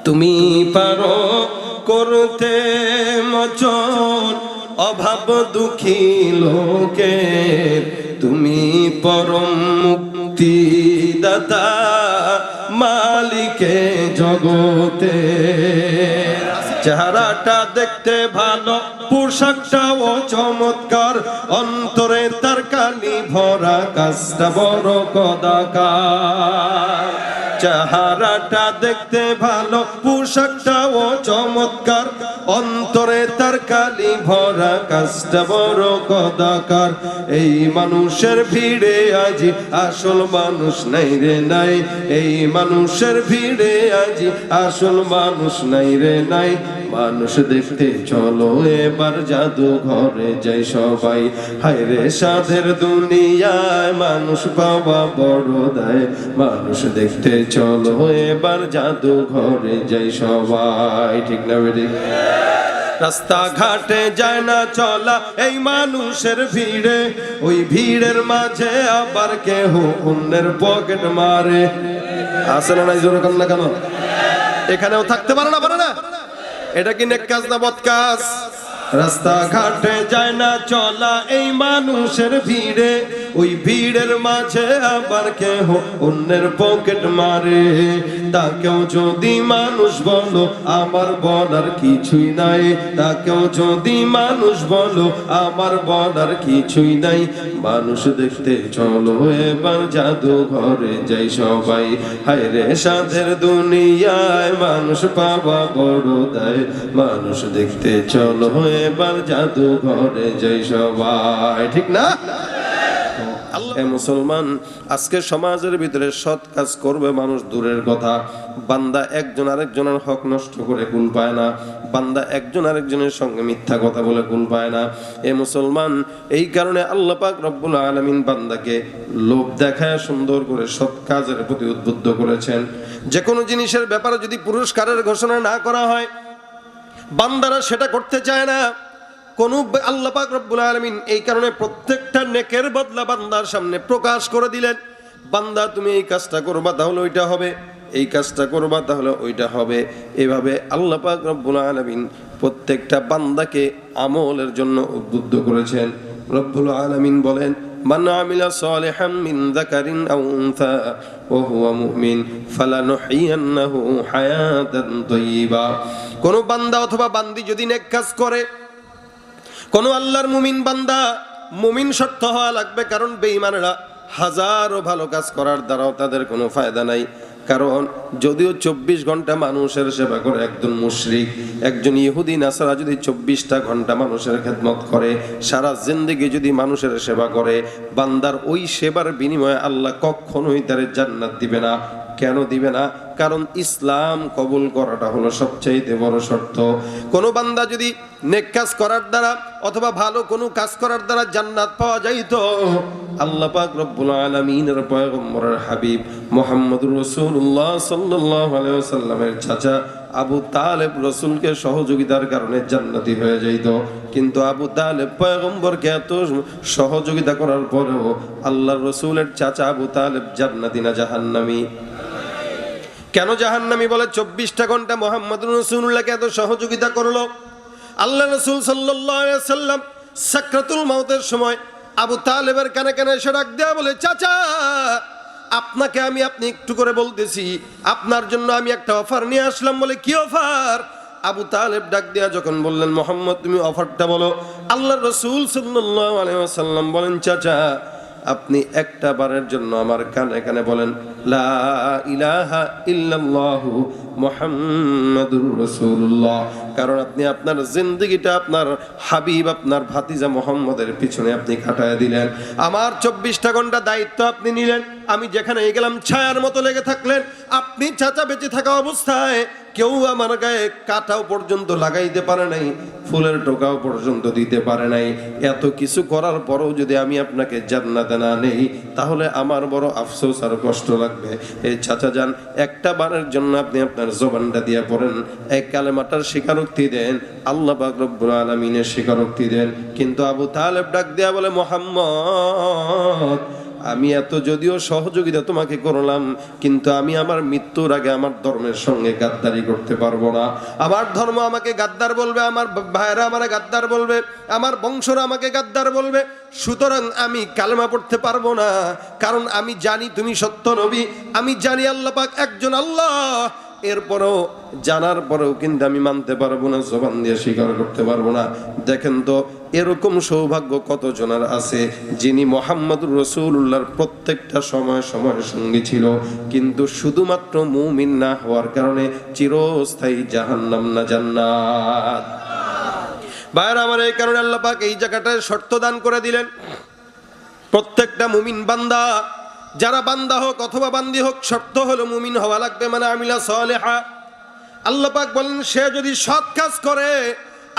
তুমি পারো করতে মোচন অভাব দুঃখী লোকের, তুমি পরম মুক্তি দাতা মালিকে জগতে। চেহারাটা দেখতে ভালো, পোশাকটাও চমৎকার, অন্তরে তার কালি ভরা, কাজটা বড় কদাকার। চেহারাটা দেখতে ভালো, পোশাকটাও চমৎকার, অন্তরে তার কালি ভরা, কাজটা বড় কদাকার। এই মানুষের ভিড়ে আজি আসল মানুষ নাই রে নাই, এই মানুষের ভিড়ে আজি আসল মানুষ নাই রে নাই। মানুষ দেখতে চলো এবার জাদু ঘরে যাই সবাই, হায় রে সাধের দুনিয়ায় মানুষ পাওয়া বড় দায়। মানুষ দেখতে চলো এবার জাদু ঘরে যাই সবাই, ঠিক না বেটি? রাস্তা ঘাটে যায় না চলা এই মানুষের ভিড়ে, ওই ভিড়ের মাঝে আবার কেহ অন্যের পকেট মারে। আসে না নাই জোরে কান্না কেন? এখানেও থাকতে পারে না, পারে না? এটা কি নেক কাজ না বদ কাজ? রাস্তা ঘাটে যায় না চলা এই মানুষের ভিড়ে, ওই ভিড়ের মাঝে আবার কেহ অন্যের পকেট মারে। তাকেও যদি মানুষ বলো আমার বলার কিছুই নাই, তাকেও যদি মানুষ বলো আমার বলার কিছুই নাই। মানুষ দেখতে চলো এবার জাদু ঘরে যাই সবাই, হায় রে সাধের দুনিয়ায় মানুষ পাওয়া বড় দায়। মানুষ দেখতে চলো এবার জাদু ঘরে যাই সবাই, ঠিক না? এ মুসলমান, আজকে সমাজের ভিতরে সৎ কাজ করবে মানুষ দূরের কথা, বান্দা একজন আরেকজনের হক নষ্ট করে কুল পায় না, বান্দা একজন আরেকজনের সঙ্গে মিথ্যা কথা বলে কুল পায় না। এ মুসলমান, এই কারণে আল্লাহ পাক রব্বুল আলামিন বান্দাকে লোভ দেখায় সুন্দর করে সৎ কাজের প্রতি উদ্বুদ্ধ করেছেন। যে কোনো জিনিসের ব্যাপারে যদি পুরস্কারের ঘোষণা না করা হয়, বান্দারা সেটা করতে চায় না। কোন আল্লাহ পাক রব্বুল আলামিন এই কারণে প্রত্যেকটা নেকের বদলা বান্দার সামনে প্রকাশ করে দিলেন। বান্দা তুমি এই কাজটা করবা তাহলে ওইটা হবে, এই কাজটা করবা তাহলে ওইটা হবে। এভাবে আল্লাহ পাক রব্বুল আলামিন প্রত্যেকটা বান্দাকে আমলের জন্য উদ্বুদ্ধ করেছেন। রব্বুল আলামিন বলেন, মান আমিলা সালিহাম মিন যাকারিন আও উনসা ওয়া হুয়া মুমিন ফালানুহইয়ান্নাহু হায়াতান তাইয়্যিবা। কোন বান্দা অথবা বান্দি যদি নেক কাজ করে, কোন আল্লাহর মুমিন বান্দা, মুমিন শর্ত হওয়া লাগবে, কারণ বেঈমানরা হাজারো ভালো কাজ করার দ্বারাও তাদের কোনো ফায়দা নাই। কারণ যদিও 24 ঘন্টা মানুষের সেবা করে একজন মুশরিক, একজন ইহুদি নাসারা যদি 24টা ঘন্টা মানুষের খেদমত করে, সারা জিন্দেগি যদি মানুষের সেবা করে, বান্দার ওই সেবার বিনিময়ে আল্লাহ কখনোই তার জান্নাত দিবে না। কেন দিবে না? কারণ ইসলাম কবুল করাটা হলো সবচেয়ে বড় শর্ত। কোন বান্দা যদি নেক কাজ করার দ্বারা অথবা ভালো কোনো কাজ করার দ্বারা জান্নাত পাওয়া যাইত, আল্লাহ পাক রব্বুল আলামিনের পয়গম্বরের হাবিব মুহাম্মদুর রাসূলুল্লাহ সাল্লাল্লাহু আলাইহি ওয়াসাল্লামের চাচা আবু তালেব রাসূলকে সহযোগিতার কারণে জান্নাতি হয়ে যাইত। কিন্তু আবু তালেব পয়গম্বরকে এত সহযোগিতা করার পরেও আল্লাহর রাসূলের চাচা আবু তালেব জান্নাতি না জাহান্নামী? কেন জাহান্নামী বলে? 24টা ঘন্টা মুহাম্মদুর রাসূলুল্লাহকে এত সহযোগিতা করলো। আল্লাহ রাসূল সাল্লাল্লাহু আলাইহি ওয়াসাল্লাম সাকরাতুল মাউতের সময় আবু তালেবের কানে কানে এসে ডাক দেয়া বলে, চাচা আপনাকে আপনি একটু করে বলতেছি, আপনার জন্য আমি একটা অফার নিয়ে আসলাম। বলে, কি অফার? আবু তালেব ডাক দেয়া যখন বললেন, মুহাম্মদ তুমি অফারটা বলো। আল্লাহ রাসূল সাল্লাল্লাহু আলাইহি ওয়াসাল্লাম বলেন, চাচা আপনি একটা বারের জন্য আমার কানে কানে বলেন, লা ইলাহা ইল্লাল্লাহু মুহাম্মাদুর রাসূলুল্লাহ। কারণ আপনি আপনার জিন্দেগিটা আপনার হাবিব, আপনার ভাতিজা মুহাম্মদের পিছনে আপনি কাটায় দিলেন। আমার 24টা ঘন্টা দায়িত্ব আপনি নিলেন, আমি যেখানে গেলাম ছায়ার মতো লেগে থাকলেন। আপনি চাচা বেঁচে থাকা অবস্থায় কেউ আমার গায়ে কাঁটাও পর্যন্ত লাগাইতে পারে নাই, ফুলের টোকাও পর্যন্ত দিতে পারে নাই। এত কিছু করার পরেও যদি আমি আপনাকে জান্নাতে না নেই, তাহলে আমার বড় আফসোস আর কষ্ট লাগবে। এই চাচা যান, একটা বারের জন্য আপনি আপনার জবানটা দিয়ে পড়েন, এক কালেমাটার স্বীকারোক্তি দেন, আল্লাহ পাক রব্বুল আলামিনের স্বীকারোক্তি দেন। কিন্তু আবু তালেব ডাক দেয়া বলে, মুহাম্মদ আমি এত যদিও সহযোগিতা তোমাকে করলাম, কিন্তু আমি আমার মৃত্যুর আগে আমার ধর্মের সঙ্গে গাদ্দারি করতে পারবো না। আমার ধর্ম আমাকে গাদ্দার বলবে, আমার ভাইরা আমাকে গাদ্দার বলবে, আমার বংশরা আমাকে গাদ্দার বলবে। সুতরাং আমি কালেমা পড়তে পারবো না, কারণ আমি জানি তুমি সত্য নবী, আমি জানি আল্লাহ পাক একজন আল্লাহ। এরপরেও জানার পরেও কিন্তু আমি মানতে পারবো না, জবান দিয়ে স্বীকার করতে পারবো না। দেখেন তো এরকম সৌভাগ্য কত জনের আছে যিনি মুহাম্মদুর রাসূলুল্লাহর প্রত্যেকটা সময় সঙ্গী ছিল, কিন্তু শুধুমাত্র মুমিন না হওয়ার কারণে চিরস্থায়ী জাহান্নাম না জান্নাত। ভাইরা আমার, এই কারণে আল্লাহ পাক এই জায়গাটায় শর্ত দান করে দিলেন, প্রত্যেকটা মুমিন বান্দা, যারা বান্দা হোক অথবা বান্দি হোক, শর্ত হলো মুমিন হওয়া লাগবে। মানে আমিলা সালেহা, আল্লাহ পাক বলেন সে যদি সৎ কাজ করে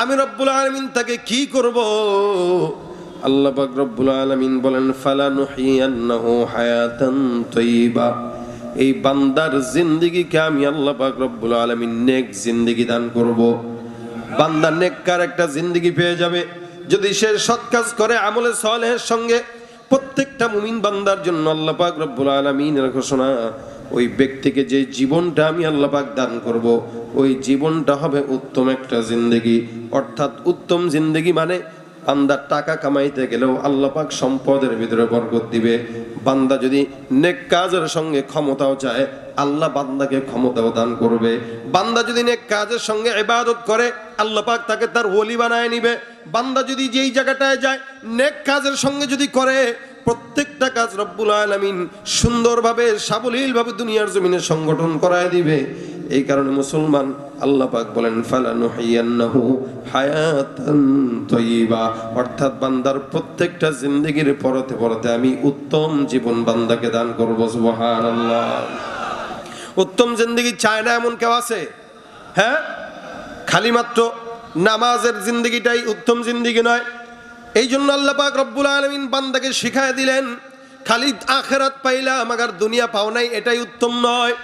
আমি রব্বুল আলামিন তাকে কি করব? আল্লাহ পাক রব্বুল আলামিন বলেন ফালানুহিয়ান্নাহু হায়াতান তাইয়্যিবা, এই বান্দার জিন্দেগিকে আমি আল্লাহ পাক রব্বুল আলামিন নেক জিন্দেগি দান করব। বান্দা নেককার একটা জিন্দেগি পেয়ে যাবে যদি সে সৎ কাজ করে আমলে সালেহের সঙ্গে। প্রত্যেকটা মুমিন বান্দার জন্য আল্লাহ পাক রব্বুল আলামিনের ঘোষণা, ওই ব্যক্তিকে যে জীবনটা আমি আল্লাহ পাক দান করব, ওই জীবনটা হবে উত্তম একটা জিন্দেগি। অর্থাৎ উত্তম জিন্দেগি মানে বান্দা টাকা কামাইতে গেলেও আল্লাহ পাক সম্পদের ভিতরে বরকত দিবে। বান্দা যদি নেক কাজের সঙ্গে ক্ষমতাও চায়, আল্লাহ বান্দাকে ক্ষমতাও দান করবে। বান্দা যদি নেক কাজের সঙ্গে ইবাদত করে, আল্লাহ পাক তাকে তার ওলি বানায় নিবে। বান্দা যদি যেই জায়গাটায় যায় নেক কাজের সঙ্গে যদি করে, প্রত্যেকটা কাজ রব্বুল আলামিন সুন্দরভাবে সাবলীলভাবে দুনিয়ার জমিনে সংগঠন করায় দিবে। এই কারণে মুসলমান, আল্লাহ পাক বলেন ফালানুহিয়ান্নাহু হায়াতান তাইয়্যিবা, অর্থাৎ বান্দার প্রত্যেকটা জিন্দেগির পরতে পরতে আমি উত্তম জীবন বান্দাকে দান করব। সুবহানাল্লাহ। উত্তম জিন্দেগি চায় না এমন কেউ আছে? হ্যাঁ, খালি মাত্র নামাজের জিন্দেগিটাই উত্তম জিন্দেগি নয়। এই জন্য আল্লাহ পাক রব্বুল আলামিন বান্দাকে শিখায় দিলেন, খালি আখিরাত পাইলাম আগার দুনিয়া পাও নাই, এটাই উত্তম নয়।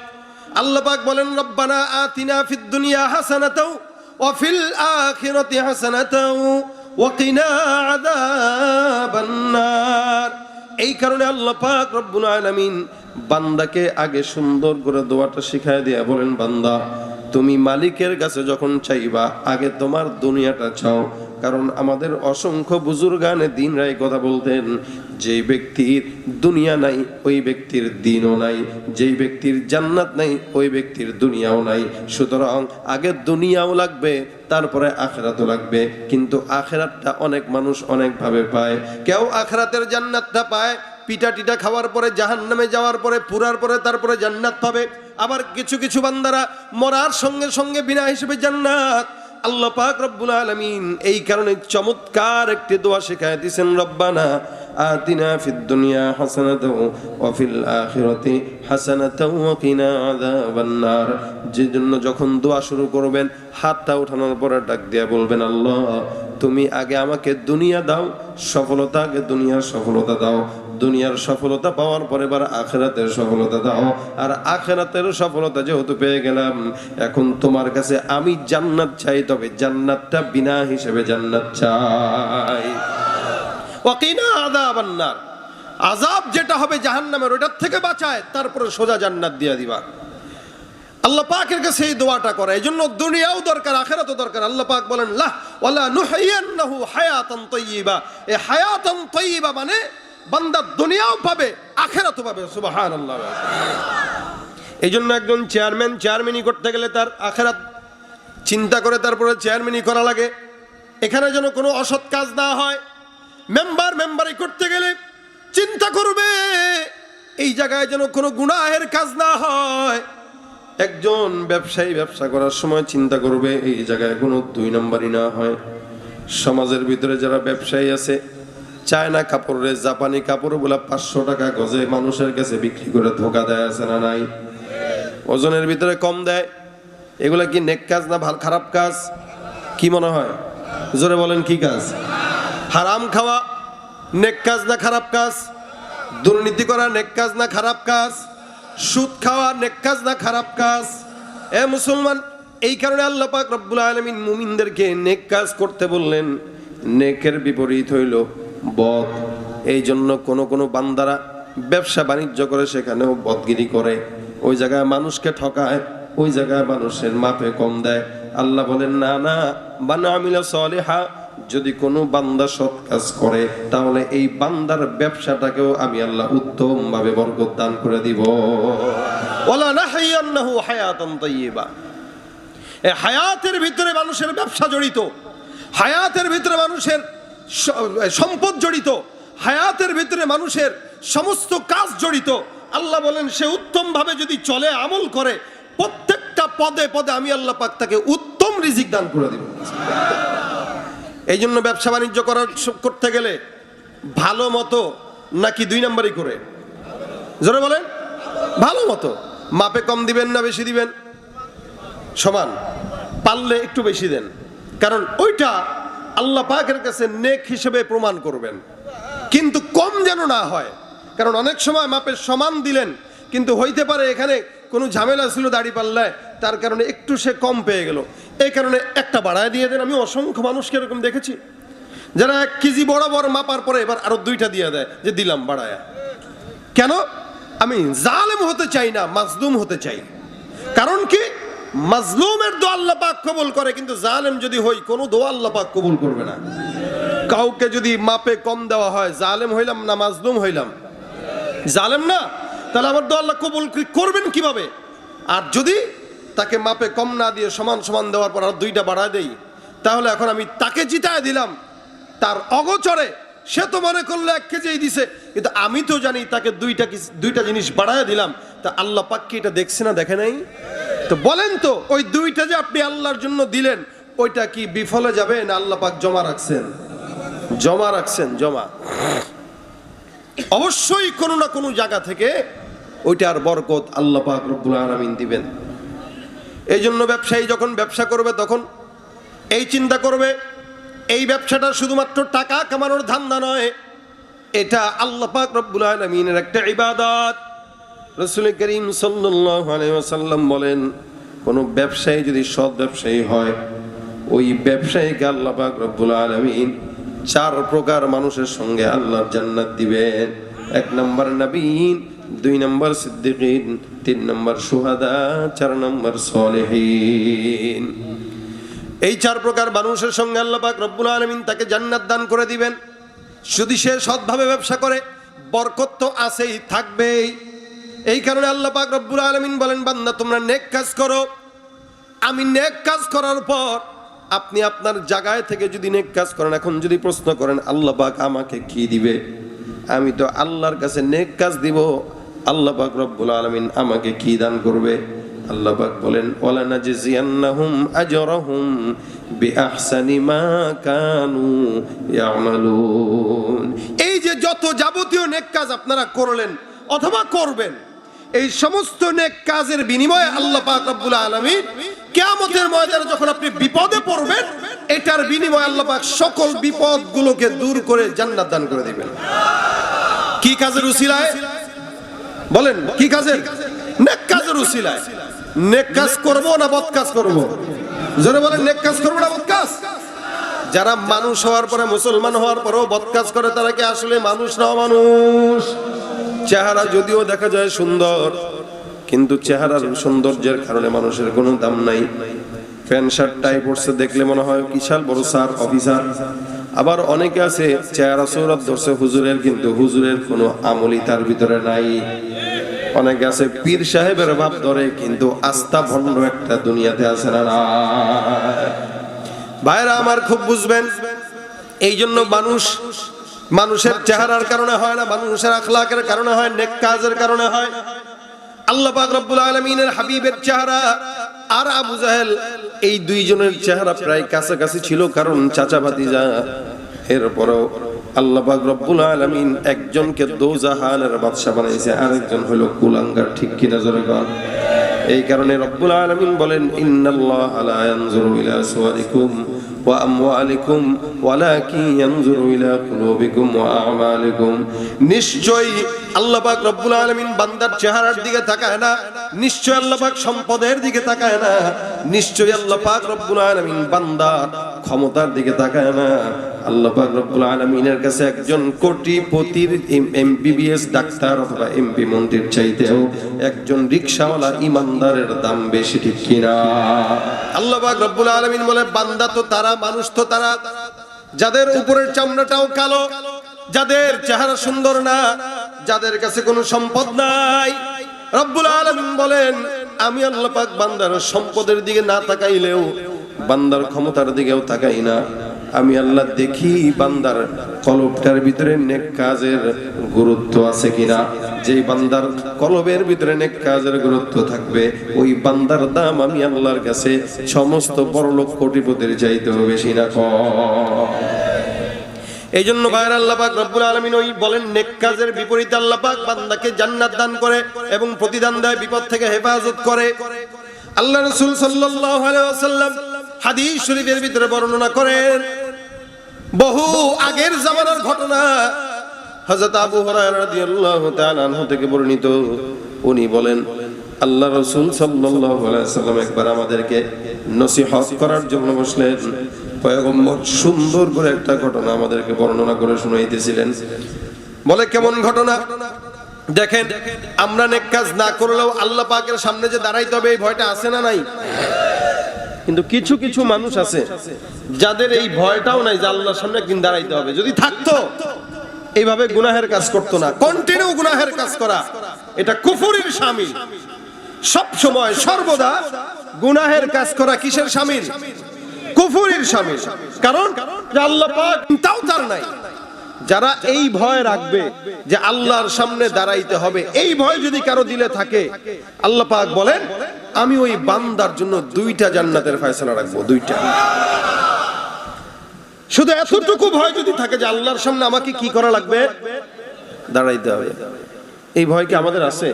আল্লাহ পাক বলেন রব্বানা আতিনা ফিদ দুনিয়া হাসানাতাও ওয়া ফিল আখিরাতি হাসানাতাও ওয়া কিনা আযাবান নার। এই কারণে আল্লাহ পাক রব্বুল আলামিন বান্দাকে আগে সুন্দর করে দোয়াটা শিখায় দিয়া বলেন, বান্দা তুমি মালিকের কাছে যখন চাইবা আগে তোমার দুনিয়াটা চাও। কারণ আমাদের অসংখ্য বুজুর্গানে দিনরা এই কথা বলতেন, যেই ব্যক্তির দুনিয়া নাই ওই ব্যক্তির দিনও নাই, যেই ব্যক্তির জান্নাত নাই ওই ব্যক্তির দুনিয়াও নাই। সুতরাং আগে দুনিয়াও লাগবে, তারপরে আখিরাতও লাগবে। কিন্তু আখিরাতটা অনেক মানুষ অনেকভাবে পায়। কেউ আখিরাতের জান্নাতটা পায় পিঠা টিটা খাওয়ার পরে, জাহান্নামে যাওয়ার পরে, পুরার পরে তারপরে জান্নাত পাবে। আবার কিছু কিছু বান্দারা মরার সঙ্গে সঙ্গে বিনা হিসেবে জান্নাত। আল্লাহ পাক রব্বুল আলামিন এই কারণে চমৎকার একটি দোয়া শেখায় দিয়েছেন, রব্বানা আতিনা ফিদ দুনিয়া হাসানাতাও ওয়া ফিল আখিরাতি হাসানাতাও ওয়া কিনা আযাবান নার। যেজন্য যখন দোয়া শুরু করবেন, হাতটা ওঠানোর পরে ডাক দিয়া বলবেন, আল্লাহ তুমি আগে আমাকে দুনিয়া দাও, সফলতা আগে দুনিয়ার সফলতা দাও, দুনিয়ার সফলতা পাওয়ার পরে এবার আখিরাতের সফলতা দাও। আর আখিরাতের সফলতা যেহেতু পেয়ে গেলাম, এখন তোমার কাছে আমি জান্নাত চাই, তবে জান্নাতটা বিনা হিসেবে জান্নাত চাই। ওয়াকিনা আযাবান নার, আযাব যেটা হবে জাহান্নামের ওটার থেকে বাঁচায়, তারপরে সোজা জান্নাত দিয়া দিবা। আল্লাহ পাকের কাছে এই দোয়াটা করে। এইজন্য দুনিয়াও দরকার, আখিরাতও দরকার। আল্লাহ পাক বলেন লা ওয়ালা নুহিয়ান্নাহু হায়াতান তাইয়্যিবা। এই হায়াতান তাইয়্যিবা মানে বান্দা দুনিয়াও পাবে আখিরাতও পাবে। সুবহানাল্লাহ। এইজন্য একজন চেয়ারম্যানই করতে গেলে তার আখিরাত চিন্তা করে তারপরে চেয়ারম্যানই করা লাগে। এখানে যেন কোনো অসৎ কাজ না হয়। মেম্বারি করতে গেলে চিন্তা করবে এই জায়গায় যেন কোনো গুনাহের কাজ না হয়। একজন ব্যবসায়ী ব্যবসা করার সময় চিন্তা করবে এই জায়গায় কোনো 2 নম্বরই না হয়। সমাজের ভিতরে যারা ব্যবসায়ী আছে, চায়না কাপড়ে জাপানি কাপড় বলে 500 টাকা গজে মানুষের কাছে বিক্রি করে ধোকা দেয়, আছে না নাই? ওজনের ভিতরে কম দেয়। এগুলা কি নেক কাজ না খারাপ কাজ? কি মনে হয়? জোরে বলেন, কি কাজ? হারাম খাওয়া নেক কাজ না খারাপ কাজ? দুর্নীতি করা নেক কাজ না খারাপ কাজ? সুদ খাওয়া নেক কাজ না খারাপ কাজ? এ মুসলমান, এই কারণে আল্লাহ পাক রব্বুল আলামিন মুমিনদেরকে নেক কাজ করতে বললেন। নেকের বিপরীত হইল বদ। এই জন্য কোন বান্দারা ব্যবসা বাণিজ্য করে সেখানেও বদগিরি করে, ওই জায়গায় মানুষকে ঠকায়, ওই জায়গায় মানুষের মাপে কম দেয়। আল্লাহ বলেন না না, মান আমিলা সলিহা, যদি কোনো বান্দা সৎ কাজ করে তাহলে এই বান্দার ব্যবসাটাকেও আমি আল্লাহ উত্তম ভাবে বরকত দান করে দিব। ওয়ালা নাহইয়ান্নাহু হায়াতান তাইয়্যিবা, এই হায়াতের ভিতরে মানুষের ব্যবসা জড়িত, হায়াতের ভিতরে মানুষের সম্পদ জড়িত, হায়াতের ভিতরে মানুষের সমস্ত কাজ জড়িত। আল্লাহ বলেন সে উত্তম ভাবে যদি চলে, আমল করে, প্রত্যেকটা পদে পদে আমি আল্লাহ পাক তাকে উত্তম রিজিক দান করে দিব। এই জন্য ব্যবসা বাণিজ্য করতে গেলে ভালো মতো নাকি 2 নম্বরই করে? জোরে বলেন। ভালো মতো। মাপে কম দিবেন না বেশি দিবেন? সমান। পারলে একটু বেশি দেন, কারণ ওইটা আল্লাহ পাকের কাছে নেক হিসেবে প্রমাণ করবেন। কিন্তু কম যেন না হয়, কারণ অনেক সময় মাপের সমান দিলেন কিন্তু হইতে পারে এখানে কোনো ঝামেলা ছিল দাড়ি পাল্লায়, তার কারণে একটু সে কম পেয়ে গেল, এই কারণে একটা বাড়ায় দিয়ে দেন। আমি অসংখ্য মানুষকে এরকম দেখেছি যারা 1 কেজি বরাবর মাপার পরে এবার আরো 2টা দিয়ে দেয় যে দিলাম বাড়ায়া। কেন? আমি জালেম হতে চাই না, মাজলুম হতে চাই। কারণ কি? মাজলুমের দোয়া আল্লাহ পাক কবুল করে, কিন্তু জালেম যদি হই কোনো দোয়া আল্লাহ পাক কবুল করবে না। কাউকে যদি মাপে কম দেওয়া হয়, জালেম হইলাম না মাজলুম হইলাম? জালেম না, তাহলে আমার দোয়া আল্লাহ কবুল করবেন কিভাবে? আর যদি তাকে মাপে কম না দিয়ে সমান সমান দেওয়ার পর আর 2টা বাড়ায় দেই, তাহলে এখন আমি তাকে জিতায় দিলাম তার অগোচরে। সে তো মনে করলো 1 কেজিই দিছে, কিন্তু আমি তো জানি তাকে 2টা জিনিস বাড়ায় দিলাম। তা আল্লাহ পাক কি এটা দেখছে না, দেখে নাই? তো বলেন তো, ওই 2টা যে আপনি আল্লাহর জন্য দিলেন, ওইটা কি বিফলে যাবে না আল্লাহ পাক জমা রাখছেন? জমা রাখছেন, জমা। অবশ্যই কোনো না কোনো জায়গা থেকে ওইটার বরকত আল্লাহ পাক রব্বুল আলামিন দিবেন। এই জন্য ব্যবসায়ী যখন ব্যবসা করবে তখন এই চিন্তা করবে, এই ব্যবসাটা শুধুমাত্র টাকা কামানোর ধান্দা নয়, এটা আল্লাহ পাক রব্বুল আলামিনের একটা ইবাদত। রাসূল করিম সাল্লাল্লাহু আলাইহি ওয়াসাল্লাম বলেন, কোন ব্যবসায়ী যদি সৎ ব্যবসায়ী হয়, ওই ব্যবসায়ীকে আল্লাহ পাক রব্বুল আলামিন 4 প্রকার মানুষের সঙ্গে আল্লাহর জান্নাত দিবেন। 1 নম্বর নবীন, 2 নম্বর সিদ্দিকিন, 3 নম্বর শুহাদা, 4 নম্বর সলিহিন। এই 4 প্রকার মানুষের সঙ্গে আল্লাহ পাক রব্বুল আলামিন তাকে জান্নাত দান করে দিবেন। যদি সে সৎভাবে ব্যবসা করে, বরকত তো আছেই, থাকবেই। এই কারণে আল্লাহ পাক রব্বুল আলামিন বলেন, বান্দা তোমরা নেক কাজ করো, আমি নেক কাজ করার পর আপনি আপনার জায়গায় থেকে যদি নেক কাজ করেন, এখন যদি প্রশ্ন করেন আল্লাহ পাক আমাকে কি দিবে, আমি তো আল্লাহর কাছে নেক কাজ দিব, আল্লাহ পাক রব্বুল আলামিন আমাকে কি দান করবে? আল্লাহ পাক বলেন, ওয়ালা নাজজিয়ান্নাহুম আজরাহুম বিআহসানি মা কানু ইয়ামালুন। এই যে যত যাবতীয় নেক কাজ আপনারা করলেন অথবা করবেন, এই সমস্ত নেক কাজের বিনিময়ে আল্লাহ পাক রব্বুল আলামিন কিয়ামতের ময়দানে যখন আপনি বিপদে পড়বেন, এটার বিনিময়ে আল্লাহ পাক সকল বিপদগুলোকে দূর করে জান্নাত দান করে দিবেন। কি কাজের উসিলায়? বলেন কি কাজের? নেক কাজের উসিলায়। নেক কাজ করব না বদ কাজ করব? জোরে বলেন, নেক কাজ করব না বদ কাজ? যারা মানুষ হওয়ার পরে, মুসলমান হওয়ার পরেও বদ কাজ করে, তারা কি আসলে মানুষ না অমানুষ? চেহারা যদিও দেখা যায় সুন্দর, কিন্তু চেহারার সৌন্দর্যের কারণে মানুষের কোনো দাম নাই। প্যান্ট শার্ট টাই পরছে, দেখলে মনে হয় বিশাল বড় স্যার, অফিসার। আবার অনেকে আছে চেহারা সৌরভ ধরছে হুজুরের, কিন্তু হুজুরের কোনো আমলই তার ভিতরে নাই। অনেকে আছে পীর সাহেবের ভাব ধরে, কিন্তু আস্থা ভণ্ড একটা দুনিয়াতে আছে না? ভাইরা আমার খুব বুঝবেন, এই জন্য মানুষের চেহারার কারণে হয় না, মানুষের আখলাকের কারণে হয়, নেক কাজের কারণে হয়। আল্লাহ পাক রব্বুল আলামিনের হাবিবের চেহারা আর আবু জাহেল, এই 2 জনের চেহারা প্রায় কাছাকাছি ছিল, কারণ চাচা ভাতিজা। এরপরও আল্লাহ পাক রব্বুল আলামিন একজনকে দোজাহানের বাদশা বানাইছে, আরেকজন হলো কুলাঙ্গার। ঠিক কিনা জোরে বল? এই কারণে রব্বুল আলামিন বলেন, ইন্নাল্লাহা লা ইয়ানজুরু ইলা সুওয়ারিকুম ওয়া আমওয়ালিকুম ওয়ালাকিন ইয়ানজুরু ইলা কুলুবিকুম ওয়া আমালিকুম। নিশ্চয়ই আল্লাহ পাক রব্বুল আলামিন বান্দার চেহারার দিকে তাকায় না, নিশ্চয়ই আল্লাহ পাক সম্পদের দিকে তাকায় না, নিশ্চয়ই আল্লাহ পাক রব্বুল আলামিন বান্দার ক্ষমতার দিকে তাকায় না, আল্লাহ পাক রব্বুল আলামিনের কাছে একজন কোটিপতির এমবিবিএস ডাক্তার অথবা এমপি মন্ত্রীর চাইতেও একজন রিকশাওয়ালা ইমানদারের দাম বেশি, ঠিক কিনা? আল্লাহ পাক রব্বুল আলামিন বলে, বান্দা তো তারা, মানুষ তো তারা যাদের উপরের চামড়াটাও কালো, যাদের চেহারা সুন্দর না, যাদের কাছে কোনো সম্পদ নাই। রব্বুল আলামিন বলেন, আমি আল্লাহ পাক বান্দার সম্পদের দিকে না তাকাইলেও, বান্দার ক্ষমতার দিকেও তাকাই না। আমি আল্লাহ দেখি বান্দার কলবটার ভিতরে নেক কাজের গুরুত্ব আছে কিনা। যেই বান্দার কলবের ভিতরে নেক কাজের গুরুত্ব থাকবে, ওই বান্দার দাম আমি আল্লাহর কাছে সমস্ত বড়লোক কোটিপতির চাইতেও বেশি না কম। এই জন্য ভাইয়ের আল্লাহ পাক রব্বুল আলামিন ওই বলেন, নেক কাজের বিপরীতে আল্লাহ পাক বান্দাকে জান্নাত দান করে এবং প্রতিদান দেয়, বিপদ থেকে হেফাজত করে। আল্লাহ রাসূল সাল্লাল্লাহু আলাইহি ওয়াসাল্লাম হাদিস শরীফের ভিতরে বর্ণনা করেন, বহু আগের জামানার ঘটনা। হযরত আবু হুরায়রা রাদিয়াল্লাহু তাআলা আনহু থেকে বর্ণিত, উনি বলেন, আল্লাহ রাসূল সাল্লাল্লাহু আলাইহি ওয়াসাল্লাম একবার আমাদেরকে নসিহত করার জন্য বসলেন। পয়গম্বর সুন্দর করে একটা ঘটনা আমাদেরকে বর্ণনা করে শুনাইতেছিলেন। বলে, কেমন ঘটনা? দেখেন, আমরা নেক কাজ না করলেও আল্লাহ পাকের সামনে যে দাঁড়াইতে হবে, এই ভয়টা আছে না নাই? কিন্তু কিছু কিছু মানুষ আছে যাদের এই ভয়টাও নাই যে আল্লাহর সামনে একদিন দাঁড়াইতে হবে। যদি থাকতো এইভাবে গুনাহের কাজ করতো না। কন্টিনিউ গুনাহের কাজ করা, এটা কুফরের শামিল। সব সময় সর্বদা গুনাহের কাজ করা কিসের শামিল? কুফরের শামিল। কারণ আল্লাহ পাক তাও তার নাই। যারা এই ভয় রাখবে যে আল্লাহর সামনে দাঁড়াইতে হবে, এই ভয় যদি কারো দিলে থাকে, আল্লাহ পাক বলেন, আমি ওই বান্দার জন্য 2টা জান্নাতের ফয়সালা রাখবো, 2টা। শুধু এতটুকু ভয় যদি থাকে যে আল্লাহর সামনে আমাকে কি করা লাগবে? দাঁড়াইতে হবে। এই ভয় কি আমাদের আছে?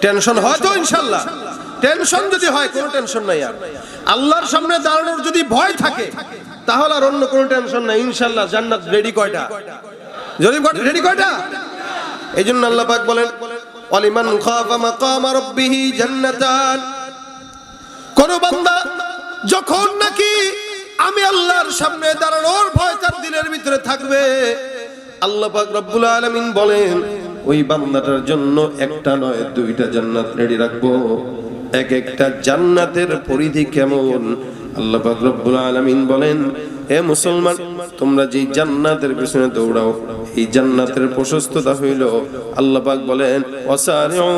টেনশন হয় তো ইনশাআল্লাহ। টেনশন যদি হয়, কোনো টেনশন নাই। আর আল্লাহর সামনে দাঁড়ানোর যদি ভয় থাকে, তাহলে আর অন্য কোনো টেনশন নাই। ইনশাআল্লাহ জান্নাত রেডি কয়টা? যদি রেডি কয়টা? এই জন্য আল্লাহ পাক বলেন, ওয়ালিমান খাফা মাকামা রাব্বিহি জান্নাতান। কোন বান্দা যখন নাকি আমি আল্লাহর সামনে দাঁড়ানোর ভয় তার দিলের ভিতরে থাকবে, আল্লাহ পাক রব্বুল আলামিন বলেন, ওই বান্দাটার জন্য একটা নয় 2টা জান্নাত রেডি রাখবো। এক একটা জান্নাতের পরিধি কেমন? আল্লাহ পাক রব্বুল আলামিন বলেন, হে মুসলমান, তোমরা যে জান্নাতের পিছনে দৌড়াও, এই জান্নাতের প্রশস্ততা হইল, আল্লাহ পাক বলেন, ওয়াসারিউ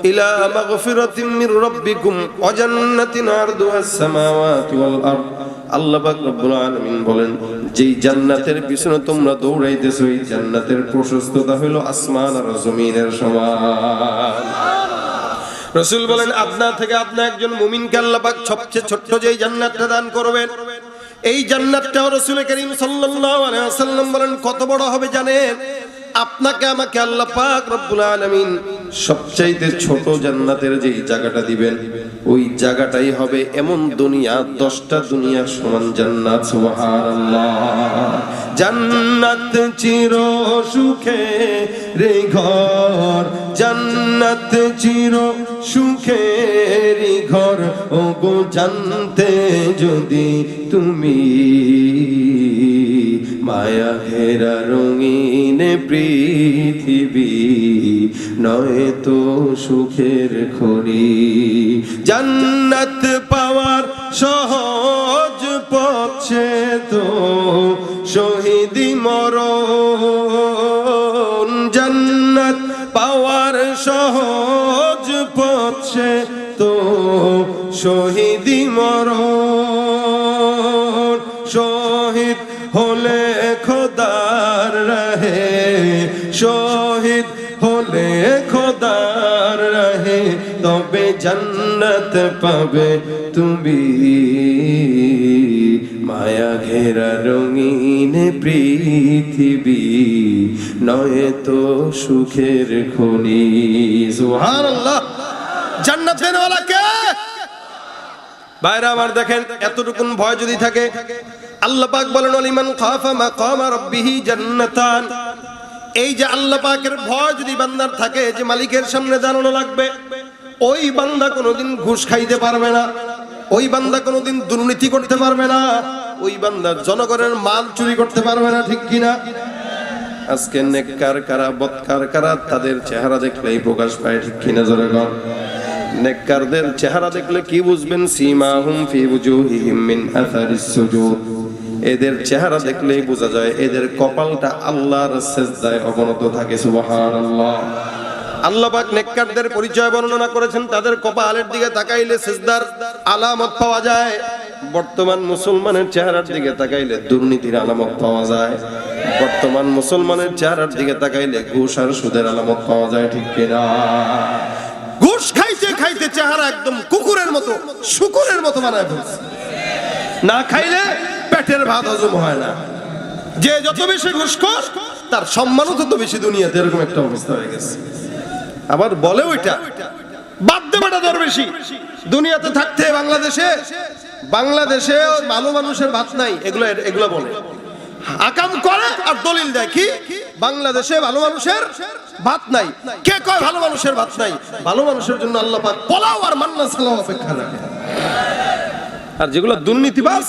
ইলা মাগফিরাতিম মির রাব্বিকুম ওয়া জান্নাতিন আরদুহাস সামাওয়াতি ওয়াল আরদ। আল্লাহ পাক রব্বুল আলামিন বলেন, যেই জান্নাতের পিছনে তোমরা দৌড়াইতেছো, এই জান্নাতের প্রশস্ততা হইল আসমান আর জমিনের সমান। রাসূল বলেন, আপনার থেকে আপনি একজন মুমিনকে আল্লাহ পাক সবচেয়ে ছোট্ট যেই জান্নাতটা দান করবেন, এই জান্নাতটাও রাসূল করিম সাল্লাল্লাহু আলাইহি ওয়াসাল্লাম বলেন কত বড় হবে জানেন? আপনাকে আমাকে আল্লাহ পাক রব্বুল আলামিন সবচাইতে ছোট জান্নাতের যেই জায়গাটা দিবেন, ওই জায়গাটাই হবে এমন দুনিয়া 10টা দুনিয়ার সমান জান্নাত। সুবহানাল্লাহ। জান্নাত চির সুখের ঘর, জান্নাত চির সুখের ঘর, ও গো জানতে যদি তুমি, মায়া ঘেরা রঙিন পৃথিবী নয় তো সুখের খনি। জান্নাত পাওয়ার সহজ পথে তো শহীদি মরণ, জান্নাত পাওয়ার সহজ পথে তো শহীদি মরণ। শহীদ হলে খোদার রাহে, শহীদ হলে খোদার রাহে, তবে জান্নাত পাবে তুমি, মায়া ঘেরা রঙিন পৃথিবী নয় তো সুখের খনি। সুবহানাল্লাহ। জান্নাত দেনওয়ালা কে? ভাইরা আমার, দেখেন, এতটুকুন ভয় যদি থাকে, আল্লাহ পাক বলেন, ওয়ালিমান খাফা মাকামা রাব্বিহি জান্নাতান। এই যে আল্লাহ পাকের ভয় যদি বান্দার থাকে যে মালিকের সামনে দাঁড়ানো লাগবে, ওই বান্দা কোনোদিন ঘুষ খাইতে পারবে না, ওই বান্দা কোনোদিন দুর্নীতি করতে পারবে না, ওই বান্দা জনগণের মাল চুরি করতে পারবে না, ঠিক কিনা? আজকে নেককার কারা বদকার কারা তাদের চেহারা দেখলেই প্রকাশ পায়, ঠিক কিনা? জোরে বল। নেককারদের চেহারা দেখলে কি বুঝবেন? সীমাহুম ফি বুজুহিহিম মিন আসারিস সুজুদ। এদের চেহারা দেখলেই বোঝা যায় এদের কপালটা আল্লাহর সিজদায় অবনত থাকে। সুবহানাল্লাহ। আল্লাহ পাক নেককারদের পরিচয় বর্ণনা করেছেন, তাদের কপালের দিকে তাকাইলে সিজদার আলামত পাওয়া যায়। বর্তমান মুসলমানের চেহারার দিকে তাকাইলে দুর্নীতির আলামত পাওয়া যায়। বর্তমান মুসলমানের চেহারার দিকে তাকাইলে ঘুষ আর সুদের আলামত পাওয়া যায়, ঠিক কিনা? ঘুষ খাইতে খাইতে চেহারা একদম কুকুরের মতো, শুকুরের মতো বানায় ফেলছে। না খাইলে পেটের ভাত হজম হয় না। যে যত বেশি ঘুষখোর তার সম্মানও তত বেশি দুনিয়াতে, এরকম একটা অবস্থা হয়ে গেছে। আবার বলে ওইটা বাদ দেবেটা দরবেশি। দুনিয়াতে থাকতে বাংলাদেশে ভালো মানুষের ভাত নাই, এগুলো বলে আকাম করে আর দলিল দেয় কি বাংলাদেশে ভালো মানুষের ভাত নাই। কে কয় ভালো মানুষের ভাত নাই? ভালো মানুষের জন্য আল্লাহ পাক পোলাও আর মান্না সালাও অপেক্ষা রাখে। আর যেগুলো দুর্নীতিবাজ,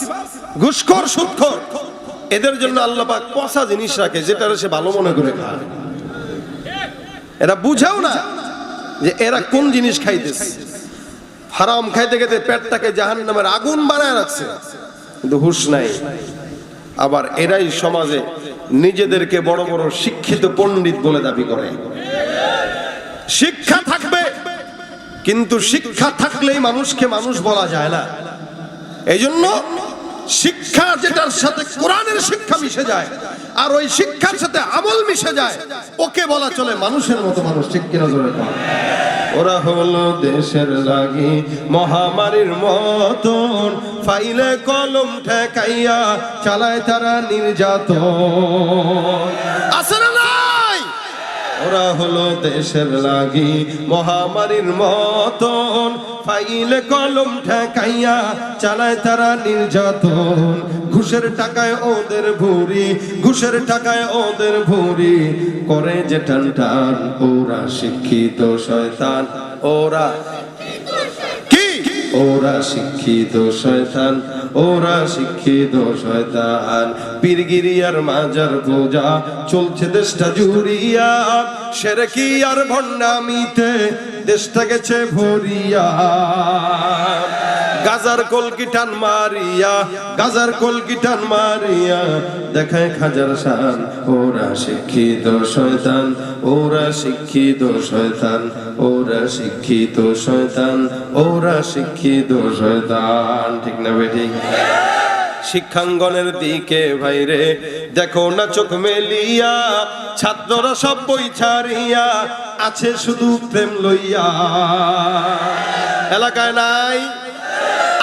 ঘুষখোর, সুদখোর, এদের জন্য আল্লাহ পাক পচা জিনিস রাখে, যেটা সে ভালো মনে করে খায়। এরা বুঝাও না যে এরা কোন জিনিস খাইতেছে। হারাম খাইতে খাইতে পেটটাকে জাহান্নামের আগুন বানায় রাখছে, কিন্তু হুঁশ নাই। আবার এরাই সমাজে নিজেদেরকে বড় বড় শিক্ষিত পণ্ডিত বলে দাবি করে। শিক্ষা থাকবে, কিন্তু শিক্ষা থাকলেই মানুষকে মানুষ বলা যায় না। এই জন্য শিক্ষা যেটার সাথে কোরআনের শিক্ষা মিশে যায় আর ওই শিক্ষার সাথে আমল মিশে যায়, ওকে বলা চলে মানুষের মতো মানুষ, ঠিক কিনা? জোরে বল। ওরা হলো দেশের লাগি মহামারীর মতন, ফাইলে কলম ঠেকাইয়া চালায় তারা নির্যাতন। আছে না নাই? ওরা হলো দেশের লাগি মহামারীর মতন, ফাইলে কলম ঠেকাইয়া চালায় তারা নির্যাতন। ঘুষের টাকায় ওদের ভুরি, ঘুষের টাকায় ওদের ভুরি, করে যে টান টান। ওরা শিক্ষিত শয়তান, ওরা কি? ওরা শিক্ষিত শয়তান, ওরা শিক্ষিত শয়তান। পীরগিরি আর মাজার পূজা চলছে দেশটা জুড়িয়া, শিরকি আর ভণ্ডামিতে দেশটা গেছে ভরিয়া। গাজার কলকি টান মারিয়া, গাজার কলকি টান মারিয়া দেখায় খাজার শান। ওরা শিক্ষিত শয়তান, ওরা শিক্ষিত শয়তান, ওরা শিক্ষিত শয়তান, ওরা শিক্ষিত শয়তান। ঠিক না বেঠিক? শিক্ষাঙ্গনের দিকে ভাইরে দেখো না চোখ মেলিয়া, ছাত্ররা সব বই ছাড়িয়া আছে শুধু প্রেম লইয়া। এলাকায় নাই,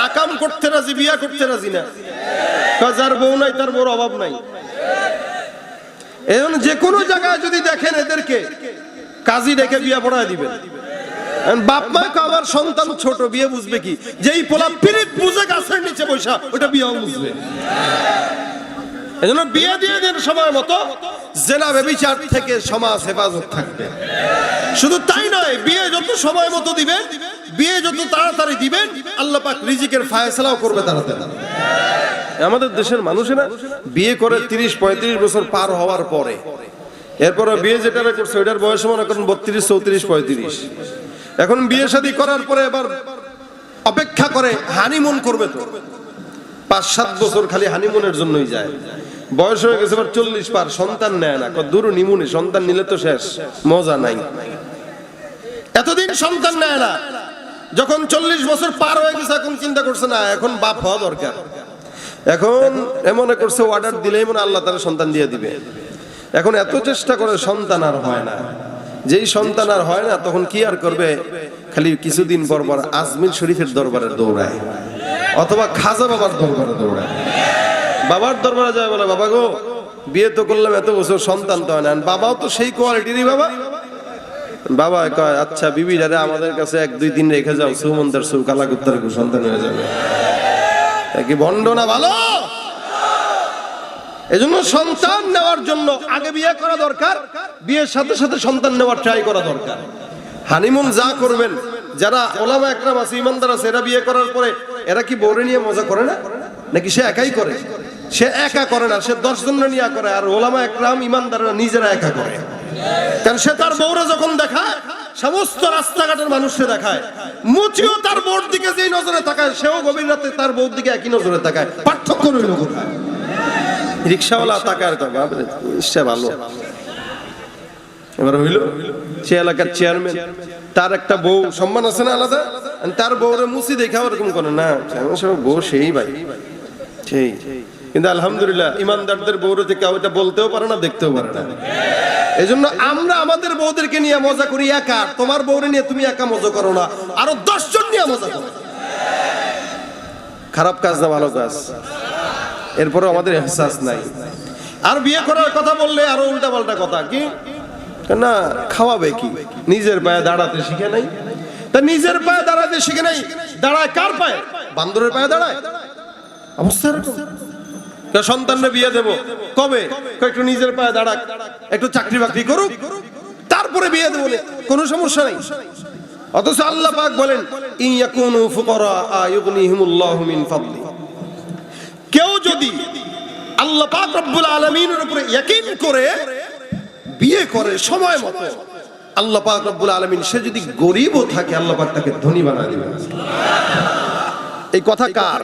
আকাম করতে রাজি, বিয়া করতে রাজি না। যার বউ নাই তার বউর অভাব নাই। এখন যে কোনো জায়গায় যদি দেখেন এদেরকে, কাজী ডেকে বিয়া পড়ায় দিবেন। বাপ মা আমার সন্তান ছোট, বিয়ে বুঝবে কি? যেই পোলা পিরিত বুঝে গাছের নিচে বসা, ওটা বিয়েও বুঝবে। এজন্য বিয়ে দিয়ে দেন সময় মতো, জেনা ব্যভিচার থেকে সমাজ হেফাজত থাকবে। শুধু তাই নয়, বিয়ে যত সময় মতো দিবেন, বিয়ে যত তাড়াতাড়ি দিবেন, আল্লাহ পাক রিজিকের ফায়সালাও করবে তাড়াতাড়ি। আমাদের দেশের মানুষেরা বিয়ে করে 30-35 বছর পার হওয়ার পরে, এরপরে বিয়ে যেটা করছে ওইটার বয়স মনে করেন 32, 34, 35। এখন বিয়ে শাদী করার পরে এবার অপেক্ষা করে হানিমুন করবে। তো 5-7 বছর খালি হানিমুনের জন্যই যায়। বয়স হয়ে গেছে এবার 40 পার, সন্তান নেয় না। দূর নিমুনে, সন্তান নিলে তো শেষ, মজা নাই। এতদিন সন্তান নেয় না, যখন 40 বছর পার হয়ে গেছে এখন চিন্তা করছে না, এখন বাপ হওয়া দরকার। এখন মনে করছে অর্ডার দিলেই মনে আল্লাহ তাআলা সন্তান দিয়ে দিবে। এখন এত চেষ্টা করে, সন্তান আর হয় না। যেই সন্তান আর হয় না, তখন কি আর করবে? খালি কিছুদিন পর পর আজমির শরীফের দরবারে দৌড়ায়, অথবা খাজা বাবার দরবারে দৌড়ায়। বাবার দরবারে যায়, বলে বাবা গো, বিয়ে তো করলাম এত বছর, সন্তান তো হয় না। বাবাও তো সেই কোয়ালিটিরই বাবা। বাবা কয়, আচ্ছা বিবি যারা আমাদের কাছে 1-2 দিন রেখে যাও, সুমন্তার সু কালা কুত্তার সন্তান হয়ে যাবে। কি ভণ্ড না ভালো? এজন্য সন্তান নেওয়ার জন্য আগে বিয়ে করা দরকার, বিয়ের সাথে সাথে সন্তান নেওয়ার ট্রাই করা দরকার। হানিমুন যা করবেন, যারা ওলামা একরাম আছে, ইমানদার আছে, এরা বিয়ে করার পরে এরা কি বউরে নিয়ে মজা করে না, নাকি সে একাই করে? সে একা করে না, সে 10 জন নিয়ে করে। আর ওলামা একরাম ইমানদাররা নিজেরা একা করে। কারণ সে তার বউরে যখন দেখায়, সমস্ত রাস্তাঘাটের মানুষকে দেখায়, মুচিও তার বউর দিকে যেই নজরে তাকায়, সেও গভীর রাতে তার বউর দিকে একই নজরে তাকায়। পার্থক্য রইল কোথায়? রিক্সাওয়ালা তাকায় সে ভালো, এবার হইল সে এলাকার চেয়ারম্যান, তার একটা বউ সম্মান আছে না আলাদা, তার বউরে মুচি দেখা ওরকম করে না, বউ সেই ভাই সেই। কিন্তু আলহামদুলিল্লাহ ইমানদারদের বউরে থেকে ওইটা বলতেও পারে না, দেখতেও পারে না। এই জন্য আমরা আমাদের বউদেরকে নিয়ে মজা করি একা, তোমার বউরে নিয়ে তুমি একা মজা করো না, আরো 10 জন নিয়ে মজা করো। খারাপ কাজ না ভালো কাজ? এরপরে আমাদের এহসাস নাই। আর বিয়ে করার কথা বললে আরো উল্টা পাল্টা কথা, কি না খাওয়াবে কি, নিজের পায়ে দাঁড়াতে শিখে নাই। তা নিজের পায়ে দাঁড়াতে শিখে নাই, দাঁড়ায় কার পায়ে? বান্দরের পায়ে দাঁড়ায়? অবস্থা এরকম। সন্তানরে বিয়ে দেব কবে? একটু নিজের পায়ে দাঁড়াক, একটু চাকরি বাকরি করুক, তারপরে বিয়ে দেব, কোনো সমস্যা নাই। অথচ আল্লাহ পাক বলেন ইয়াকুনু ফুকারা ইউগনিহিমুল্লাহু মিন ফাদলি। কেউ যদি আল্লাহ পাক রব্বুল আলামিনের উপরে ইয়াকিন করে বিয়ে করে সময় মতো, আল্লাহ পাক রব্বুল আলামিন সে যদি গরীবও থাকে আল্লাহ পাক তাকে ধনী বানায় দিবেন। এই কথা কার?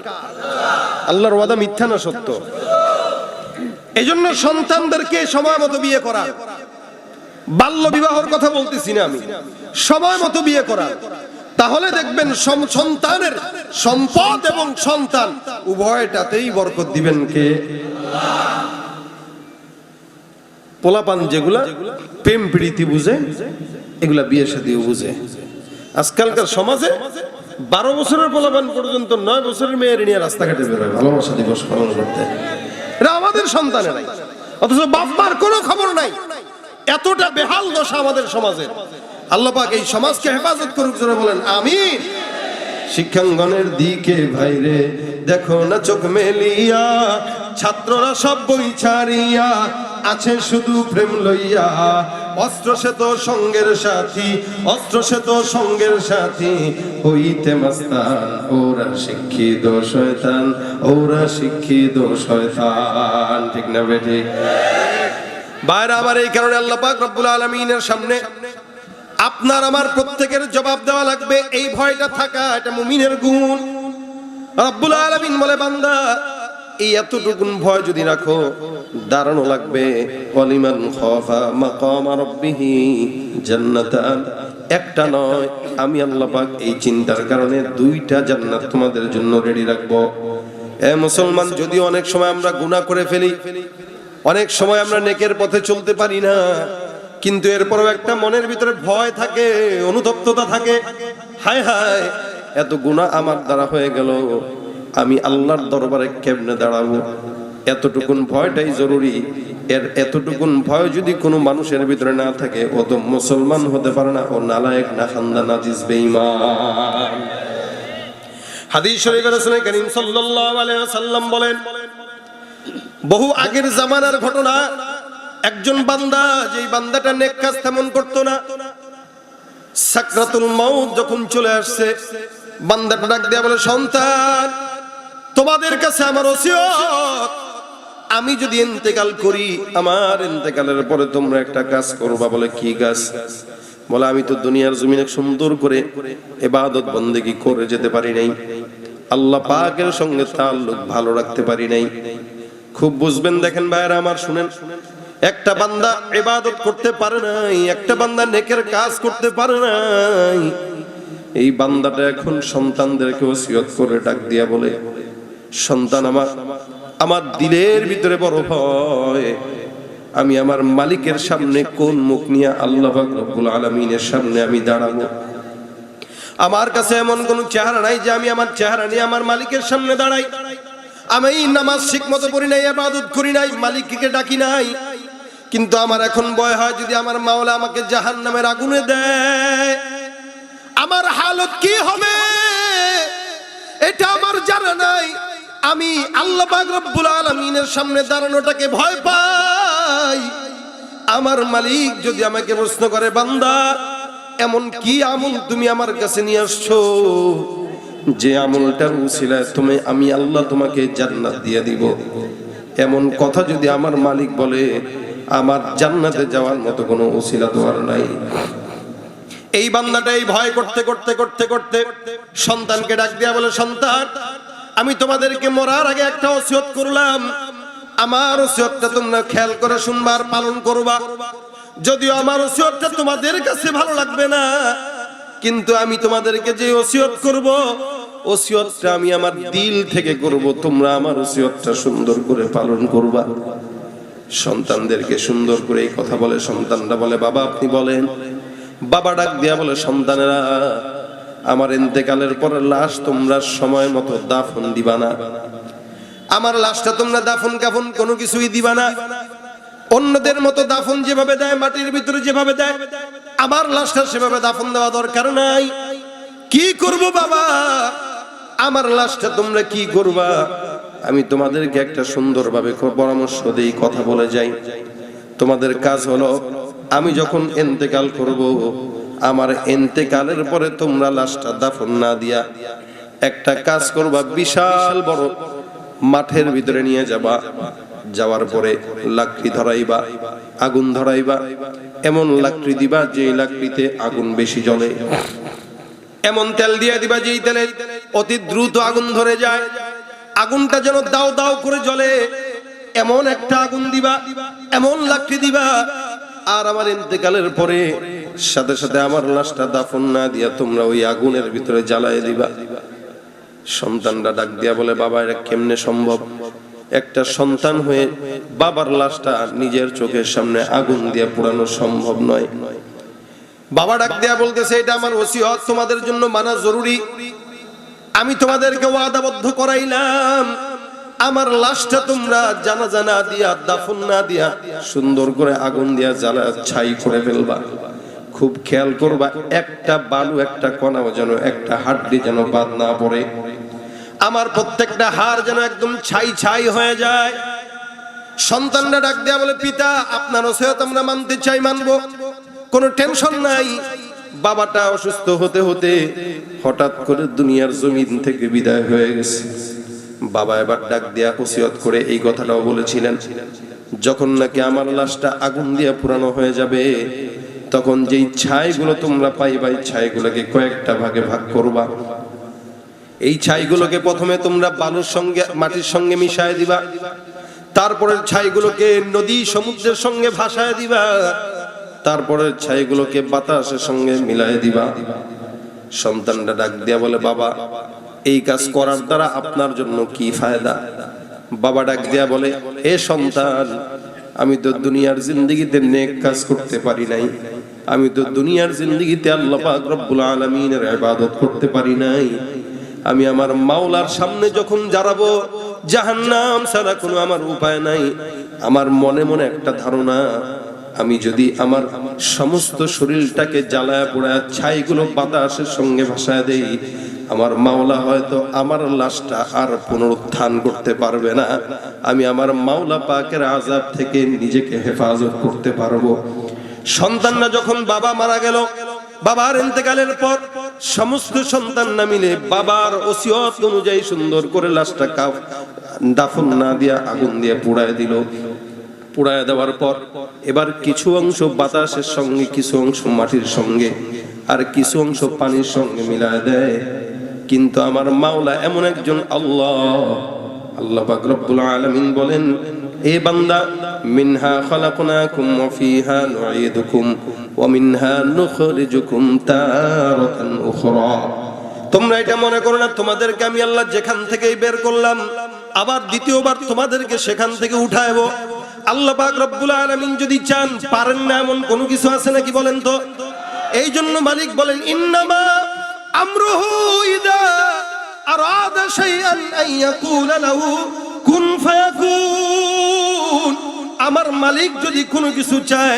আল্লাহর ওয়াদা মিথ্যা না সত্য? এই জন্য সন্তানদেরকে সময় মতো বিয়ে করা, বাল্য বিবাহের কথা বলতেছি না আমি, সময় মতো বিয়ে করা। তাহলে দেখবেন সন্তানের সম্পদ এবং সন্তান উভয়টাতেই বরকত দিবেন কে? পোলাপান যেগুলা প্রেম প্রীতি বুঝে, এগুলা বিয়ে শাদীও বুঝে। আজকালকার সমাজে 12 বছরের পোলাপান পর্যন্ত 9 বছরের মেয়ের নিয়ে রাস্তাঘাটে বেরোয় ভালোবাসা দিবস পালন করতে। এটা আমাদের সন্তানেরাই, অথচ বাপ মার কোনো খবর নাই। এতটা বেহাল দশা আমাদের সমাজে। আল্লাহ পাক এই সমাজকে হেফাজত করুক, জোরে বলেন আমিন। শিক্ষাঙ্গনের দিকে ভাইরে দেখো না চোখ মেলিয়া, ছাত্ররা সব বই ছাড়িয়া আছে শুধু প্রেম লইয়া। অস্ত্র সে তো সঙ্গের সাথী, অস্ত্র সে তো সঙ্গের সাথী, হইতে মাস্তান ওরা শিক্ষিত শয়তান, ওরা শিক্ষিত শয়তান। ঠিক না বেটি? বাইরে আমার এই কারণে আল্লাহ পাক রব্বুল আলামিনের সামনে আপনার আমার প্রত্যেকের জবাব দেওয়া লাগবে। এই ভয়টা থাকা এটা মুমিনের গুণ। রব্বুল আলামিন বলে বান্দা এই এতটুকুন ভয় যদি রাখো, দাঁড়ানো লাগবে। ওয়ালিমান খাফা মাকাম রাব্বিহি জান্নাতান, একটা নয়, আমি আল্লাহ পাক এই চিন্তার কারণে 2টা জান্নাত তোমাদের জন্য রেডি রাখবো। এ মুসলমান, যদিও অনেক সময় আমরা গুনাহ করে ফেলি, অনেক সময় আমরা নেকের পথে চলতে পারি না, কিন্তু এরপরও একটা মনের ভিতরে ভয় থাকে, অনুতপ্ততা থাকে। হায় হায়, এত গুনাহ আমার দ্বারা হয়ে গেল, আমি আল্লাহর দরবারে কেমনে দাঁড়াবো? এতটুকুন ভয়টাই জরুরি। এতটুকুন ভয় যদি কোনো মানুষের ভিতরে না থাকে, ও তো মুসলমান হতে পারে না, ও নালায়েক, না খান্দা, নাজিস, বেঈমান। হাদিস শরীফে রাসূল করিম সাল্লাল্লাহু আলাইহি ওয়াসাল্লাম বলেন, বহু আগের জামানার ঘটনা, একজন বান্দা, যেই বান্দাটা নেক কাজ তেমন করতো না, সাকরাতুল মাউত যখন চলে আসছে, বান্দাটা ডাক দিয়া বলে, সন্তান, তোমাদের কাছে আমার ওসিয়ত, আমি যদি ইন্তেকাল করি, আমার ইন্তেকালের পরে তোমরা একটা কাজ করবা। বলে কি কাজ? বলে আমি তো দুনিয়ার জমিনে সুন্দর করে ইবাদত বন্দেগী করে যেতে পারি নাই, আল্লাহ পাকের সঙ্গে তাআল্লুক ভালো রাখতে পারি নাই। খুব বুঝবেন, দেখেন ভাইরা আমার, শুনেন, একটা বান্দা ইবাদত করতে পারে নাই, একটা বান্দা নেকের কাজ করতে পারে নাই, এই বান্দাটা এখন সন্তানদেরকে ওসিয়ত করে ডাক দিয়া বলে, সন্তান আমার দিলের ভিতরে বড় ভয়, আমি আমার মালিকের সামনে কোন মুখ নিয়ে আল্লাহ পাক রব্বুল আলামিনের সামনে আমি দাঁড়াবো? আমার কাছে এমন কোন চেহারা নাই যে আমি আমার চেহারা নিয়ে আমার মালিকের সামনে দাঁড়াই। আমি নামাজ ঠিকমতো পড়ি নাই, ইবাদত করি নাই, মালিককে ডাকি নাই, কিন্তু আমার এখন ভয় হয় যদি আমার মাওলা আমাকে জাহান্নামের আগুনে দেয়, আমার হালত কি হবে এটা আমার জানা নাই। আমি আল্লাহ পাক রব্বুল আলামিনের সামনে দাঁড়ানোটাকে ভয় পাই। আমার মালিক যদি আমাকে প্রশ্ন করে, বান্দা এমন কি আমল তুমি আমার কাছে নিয়ে আসছো যে আমলটার উসিলায় তুমি আমি আল্লাহ তোমাকে জান্নাত দিয়ে দিব, এমন কথা যদি আমার মালিক বলে, আমার জান্নাতে যাওয়ার মতো কোনো উসিলা তো আর নাই। এই বান্দাটাই ভয় করতে করতে করতে করতে সন্তানকে ডাক দিয়া বলে, সন্তান, আমি তোমাদেরকে মরার আগে একটা ওসিয়ত করলাম, আমার ওসিয়তটা তোমরা খেয়াল করে শুনবার পালন করবা। যদিও আমার ওসিয়তটা তোমাদের কাছে ভালো লাগবে না, কিন্তু আমি তোমাদেরকে যে ওসিয়ত করব, ওসিয়তটা আমি আমার দিল থেকে করব, তোমরা আমার ওসিয়তটা সুন্দর করে পালন করবা। সন্তানদেরকে সুন্দর করে এই কথা বলে। সন্তানরা বলে, বাবা আপনি বলেন। বাবা ডাক দিয়া বলে, সন্তানেরা, আমার ইন্তেকালের পরে লাশ তোমরা সময় মতো দাফন দিবা না। আমার লাশটা তোমরা দাফন কাফন কোনো কিছুই দিবা না। অন্যদের মতো দাফন যেভাবে দেয়, মাটির ভিতরে যেভাবে দেয়, আমার লাশটা সেভাবে দাফন দেওয়া দরকার নাই। কি করব বাবা? আমার লাশটা তোমরা কি করবা? আমি তোমাদেরকে একটা সুন্দরভাবে পরামর্শ দেই, কথা বলে যাই। তোমাদের কাজ হলো, আমি যখন ইন্তেকাল করব, আমার ইন্তেকালের পরে তোমরা লাশটা দাফন না দিয়া একটা কাজ করবা, বিশাল বড় মাঠের ভিতরে নিয়ে যাবা। যাওয়ার পরে লাকড়ি ধরাইবা, আগুন ধরাইবা, এমন লাকড়ি দিবা যে লাকড়িতে আগুন বেশি জ্বলে, এমন তেল দিয়ে দিবা যেই তেলে অতি দ্রুত আগুন ধরে যায়, আগুনটা যেন দাও দাও করে জ্বলে, এমন একটা আগুন দিবা, এমন লাকড়ি দিবা। আর আমার ইন্তেকালের পরে সাথে সাথে আমার লাশটা দাফন না দিয়া তোমরা ওই আগুনের ভিতরে জ্বালায় দিবা। সন্তানরা ডাক দিয়া বলে, বাবা এটা কেমনে সম্ভব? একটা সন্তান হয়ে বাবার লাশটা নিজের চোখের সামনে আগুন দিয়ে পোড়ানো সম্ভব নয়। বাবা ডাক দিয়া বলতেছে, এটা আমার ওসিয়ত, তোমাদের জন্য মানা জরুরি। আমি তোমাদেরকে ওয়াদাবদ্ধ করাইলাম, আমার লাশটা তোমরা জানাজা না দিয়া, দাফন না দিয়া, সুন্দর করে আগুন দিয়া জ্বালা ছাই করে ফেলবা। খুব খেয়াল করবা, একটা বালু, একটা কণাও যেন, একটা হাড্ডি যেন বাদ না পড়ে। আমার প্রত্যেকটা হাড় যেন একদম ছাই ছাই হয়ে যায়। সন্তানরা ডাক দেয়া বলে, পিতা আপনার ওসিয়ত আমরা মানতে চাই, মানবো, কোনো টেনশন নাই। বাবাটা অসুস্থ হতে হতে হঠাৎ করে দুনিয়ার জমিন থেকে বিদায় হয়ে গেছে। বাবা এবার ডাক দিয়া ওসিয়ত করে এই কথাটাও বলেছিলেন, যখন নাকি আমার লাশটা আগুন দিয়ে পুরানো হয়ে যাবে, তখন যেই ছাইগুলো তোমরা পাইবা, এই ছাইগুলোকে কয়েকটা ভাগে ভাগ করবা। এই ছাইগুলোকে প্রথমে তোমরা বালুর সঙ্গে, মাটির সঙ্গে মিশায় দিবা, তারপরে ছাইগুলোকে নদী সমুদ্রের সঙ্গে ভাসায় দিবা, তারপরে ছাইগুলোকে বাতাসের সঙ্গে মিলায় দিবা। সন্তানটা ডাক দিয়া বলে, বাবা এই কাজ করার দ্বারা আপনার জন্য কি ফায়দা? বাবা ডাক দিয়া বলে, এ সন্তান, আমি তো দুনিয়ার জিন্দেগিতে নেক কাজ করতে পারি নাই, আমি তো দুনিয়ার জিন্দেগিতে আল্লাহ পাক রব্বুল আলামিনের ইবাদত করতে পারি নাই। আমি আমার মাওলার সামনে যখন দাঁড়াবো, জাহান্নাম ছাড়া কোনো আমার উপায় নাই। আমার মনে মনে একটা ধারণা, আমি যদি আমার সমস্ত শরীরটাকে জ্বালায় পোড়ায় ছাইগুলো বাতাসের সঙ্গে ভাসায় দেই, আমার মাওলা হয়তো আমার লাশটা আর পুনরুত্থান করতে পারবে না। আমি আমার মাওলা পাকের আযাব থেকে নিজেকে হেফাজত করতে পারবো। সন্তানরা যখন বাবা মারা গেল, বাবার ইন্তেকালের পর সমস্ত সন্তানরা মিলে বাবার ওসিয়ত অনুযায়ী সুন্দর করে লাশটা দাফন না দিয়া আগুন দিয়ে পোড়ায় দিল। পোড়ায় দেওয়ার পর এবার কিছু অংশ বাতাসের সঙ্গে, কিছু অংশ মাটির সঙ্গে, আর কিছু অংশ পানির সঙ্গে মিলায় দেয়। কিন্তু আমার মাওলা এমন একজন আল্লাহ পাক রব্বুল আলামিন বলেন, এ বান্দা, মিনহা খালাকনাকুম ওয়া ফিহা নুঈদুকুম ওয়া মিনহা নুখরিজুকুম তারাতান উখরা। তোমরা এটা মনে করো না তোমাদেরকে আমি আল্লাহ যেখান থেকেই বের করলাম, আবার দ্বিতীয়বার তোমাদেরকে সেখান থেকে উঠাইবো। আল্লাহ পাক রব্বুল আলামিন যদি চান, পারেন না এমন কোনো কিছু আছে নাকি বলেন তো? এই জন্য মালিক বলেন, ইন্নামা আমরুহু ইযা আরাদা শাইআন আন ইয়াকুলা লাহু কুন ফায়াকুন। আমার মালিক যদি কোনো কিছু চায়,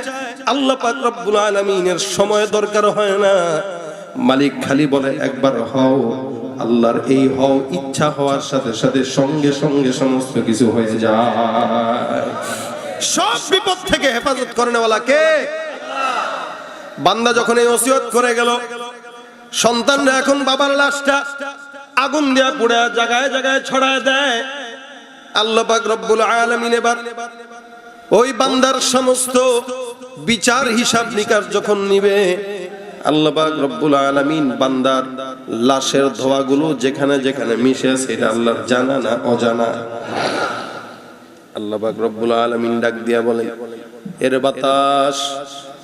আল্লাহ পাক রব্বুল আলামিনের সময় দরকার হয় না। মালিক খালি বলে একবার হও, আল্লাহর এই হও ইচ্ছা হওয়ার সাথে সাথে সঙ্গে সঙ্গে সমস্ত কিছু হয়ে যায়। সব বিপদ থেকে হেফাজত করেনওয়ালা কে? বান্দা যখন এই ওসিয়ত করে গেল, সন্তানরা এখন বাবার লাশটা আগুন দিয়া পুড়ে জায়গায় জায়গায় ছড়ায় দেয়। আল্লাহ পাক রব্বুল আলামিন এবার ওই বান্দার সমস্ত বিচার হিসাব নিকাশ যখন নিবে, আল্লাহ পাক রব্বুল আলামিন বান্দার লাশের ধোঁয়াগুলো যেখানে যেখানে মিশে আছে এটা আল্লাহর জানা না অজানা? আল্লাহ পাক রব্বুল আলামিন ডাক দিয়া বলে, এর বাতাস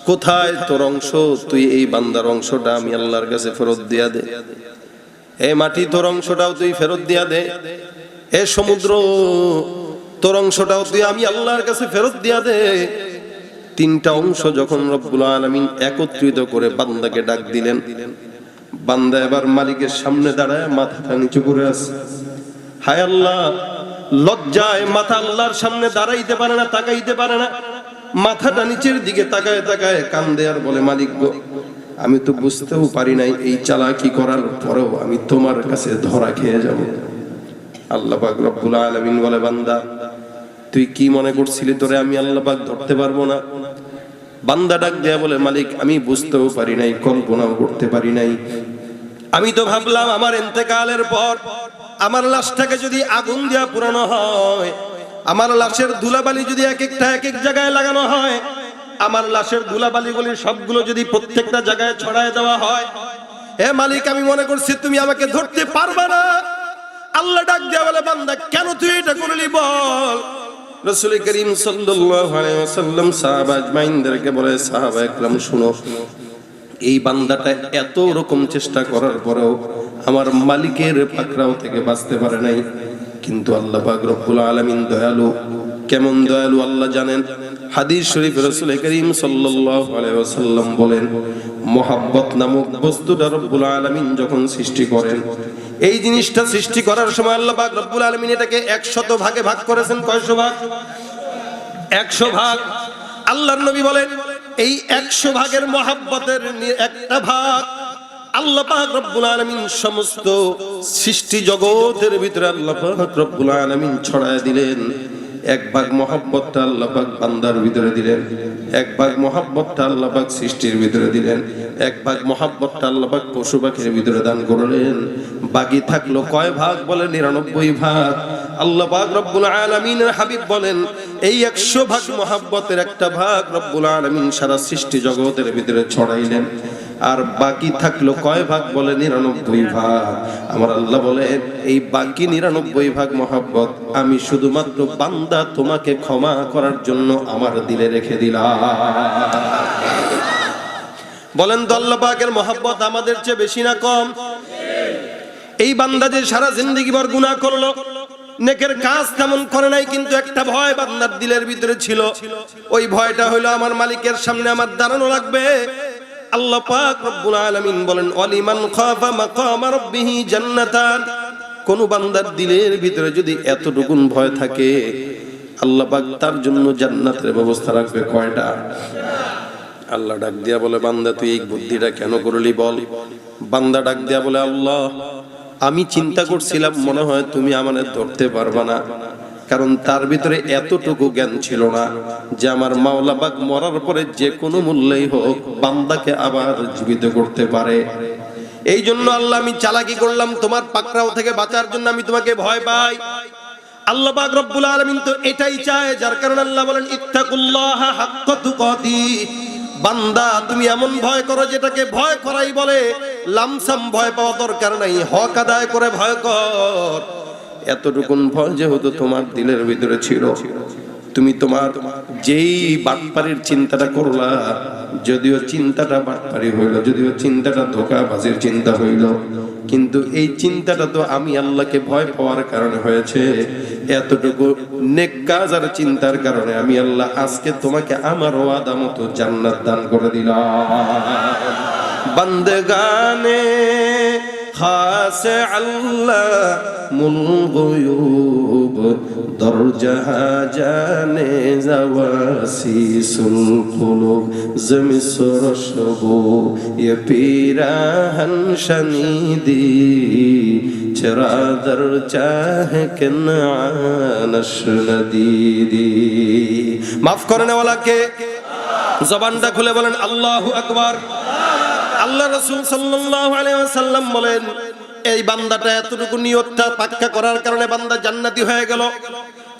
কোথায় তোর অংশ? তুই এই বান্দার অংশটা আমি আল্লাহর কাছে ফেরত দিয়া দে। এ মাটি তোর অংশটাও তুই ফেরত দিয়া দে। এ সমুদ্র তোর অংশটাও তুই আমি আল্লাহর কাছে ফেরত দিয়া দে। তিনটা অংশ যখন রব্বুল আলামিন একত্রিত করে বান্দাকে ডাক দিলেন, বান্দা এবার মালিকের সামনে দাঁড়ায় মাথাটা নিচু করে আছে। হায় আল্লাহ, লজ্জায় মাথা আল্লাহর সামনে দাঁড়াইতে পারে না, তাকাইতে পারে না, মাথাটা নিচের দিকে তাকায় তাকায় কান্দে আর বলে, মালিক গো, আমি তো বুঝতেও পারি নাই এই চালাকি করার পরেও আমি তোমার কাছে ধরা খেয়ে যাব। আল্লাহ পাক রব্বুল আলামিন বলে, বান্দা তুই কি মনে করছিলি তোরে আমি আল্লাহ পাক ধরতে পারবো না? বান্দা ডাক দেয়া বলে, মালিক আমি বুঝতেও পারি নাই, কল্পনাও করতে পারি নাই। আমি তো ভাবলাম আমার ইন্তেকালের পর আমার লাশটাকে যদি আগুন দিয়া পুরানো হয়, আমার লাশের ধুলাবালি যদি এক একটা এক এক জায়গায় লাগানো হয়, আমার লাশের ধুলাবালিগুলি সবগুলো যদি প্রত্যেকটা জায়গায় ছড়ায় দেওয়া হয়, হে মালিক আমি মনে করছি তুমি আমাকে ধরতে পারবে না। আল্লাহ ডাক দেয়া বলে, বান্দা কেন তুই এটা করলি বল? রাসূল করিম সাল্লাল্লাহু আলাইহি ওয়াসাল্লাম সাহাবা আজমাইনদেরকে বলে, সাহাবা একরাম শুনো, এই বান্দাটা এত রকম চেষ্টা করার পরেও আমার মালিকের পাকড়াও থেকে বাঁচতে পারে নাই। কিন্তু আল্লাহ পাক রব্বুল আলামিন দয়ালু। কেমন দয়ালু আল্লাহ জানেন? হাদিস শরীফে রাসূল করিম সাল্লাল্লাহু আলাইহি ওয়াসাল্লাম বলেন, মহব্বত নামক বস্তুটা রব্বুল আলামিন যখন সৃষ্টি করেন, এই জিনিসটা সৃষ্টি করার সময় আল্লাহ পাক রব্বুল আলামিন এটাকে 100 ভাগে ভাগ করেছেন। কয়শো ভাগ? 100 ভাগ। আল্লাহর নবী বলেন, এই 100 ভাগের মহব্বতের একটা ভাগ আল্লাহ পাক রব্বুল আলামিন সমস্ত সৃষ্টি জগতের ভিতরে আল্লাহ পাক রব্বুল আলামিন ছড়ায় দিলেন। এক ভাগ মহব্বতটা আল্লাহ পাক বান্দার ভিতরে দিলেন, এক ভাগ মহব্বতটা আল্লাহ পাক সৃষ্টির ভিতরে দিলেন, এক ভাগ মহব্বতটা আল্লাহ পাক পশু পাখির ভিতরে দান করলেন। বাকি থাকলো কয় ভাগ? বলে 99 ভাগ। আল্লাহ পাক রব্বুল আলামিনের হাবিব বলেন, এই 100 ভাগ মহব্বতের একটা ভাগ রব্বুল আলামিন সারা সৃষ্টি জগতের ভিতরে ছড়াইলেন। আর বাকি থাকলো কয় ভাগ? বলে 99 ভাগ। আমার আল্লাহ বলেন, এই বাকি 99 ভাগ মহব্বত আমি শুধুমাত্র বান্দা তোমাকে ক্ষমা করার জন্য আমার দিলে রেখে দিলাম। বলেন তো আল্লাহ পাকের মহব্বত আমাদের চেয়ে বেশি না কম? এই বান্দা যে সারা জিন্দেগি ভর গুনাহ করলো, নেকের কাজ তেমন করে নাই, কিন্তু একটা ভয় বান্দার দিলের ভিতরে ছিল। ওই ভয়টা হলো আমার মালিকের সামনে আমার দাঁড়ানো লাগবে। আল্লাহ পাক রব্বুল আলামিন বলেন, ওয়ালিমান খাফা মাকাম রাব্বিহি জান্নাতান। কোন বান্দার দিলের ভিতরে যদি এতটুকুন ভয় থাকে, আল্লাহ পাক তার জন্য জান্নাতের ব্যবস্থা রাখবে। কয়টা? আল্লাহ ডাক দিয়া বলে, বান্দা তুই এই বুদ্ধিটা কেন করলি বল? বান্দা ডাক দিয়া বলে, আল্লাহ আমি চিন্তা করছিলাম মনে হয় তুমি আমাদের ধরতে পারবা না, কারণ তার ভিতরে এতটুকু জ্ঞান ছিল না যে আমার মাওলা পাক মরার পরে যে কোনো মূল্যেই হোক বান্দাকে আবার জীবিত করতে পারে। এই জন্য আল্লাহ আমি চালাকি করলাম তোমার পাকড়াও থেকে বাঁচার জন্য, আমি তোমাকে ভয় পাই। আল্লাহ পাক রব্বুল আলামিন তো এটাই চায়, যার কারণে আল্লাহ বলেন, ইত্তাকুল্লাহা হাক্কা তুকাতি। বান্দা তুমি এমন ভয় করো যেটাকে ভয় করাই বলে, লামসাম ভয় পাওয়া দরকার নাই, হক আদায় করে ভয় কর। এতটুকুন ভয় যেহেতু তোমার দিলের ভিতরে ছিল, তুমি তোমার যেই বাটপারির চিন্তাটা করলা, যদিও চিন্তাটা বাটপারি হইল, যদিও চিন্তাটা ধোঁকাবাজির চিন্তা হইল, কিন্তু এই চিন্তাটা তো আমি আল্লাহকে ভয় পাওয়ার কারণে হয়েছে। এতটুকু নেক কাজ আর চিন্তার কারণে আমি আল্লাহ আজকে তোমাকে আমার ওয়াদা মতো জান্নাত দান করে দিলাম। বান্দেগানে খাস আল্লাহ মুল গুয়ুব দরজাহা জানে জাওয়াসিসুল কুলুব জমিসর শবু ইয়ে পিরাহন শনিদি চরাদর চাহে কেনানশ নদীদি। মাফ করে নেওয়ালাকে জবানটা খুলে বলেন আল্লাহু আকবার। আল্লাহ রাসূল সাল্লাল্লাহু আলাইহি ওয়াসাল্লাম বলেন, এই বান্দাটা এতটুকু নিয়তটা পাক্কা করার কারণে বান্দা জান্নাতি হয়ে গেল।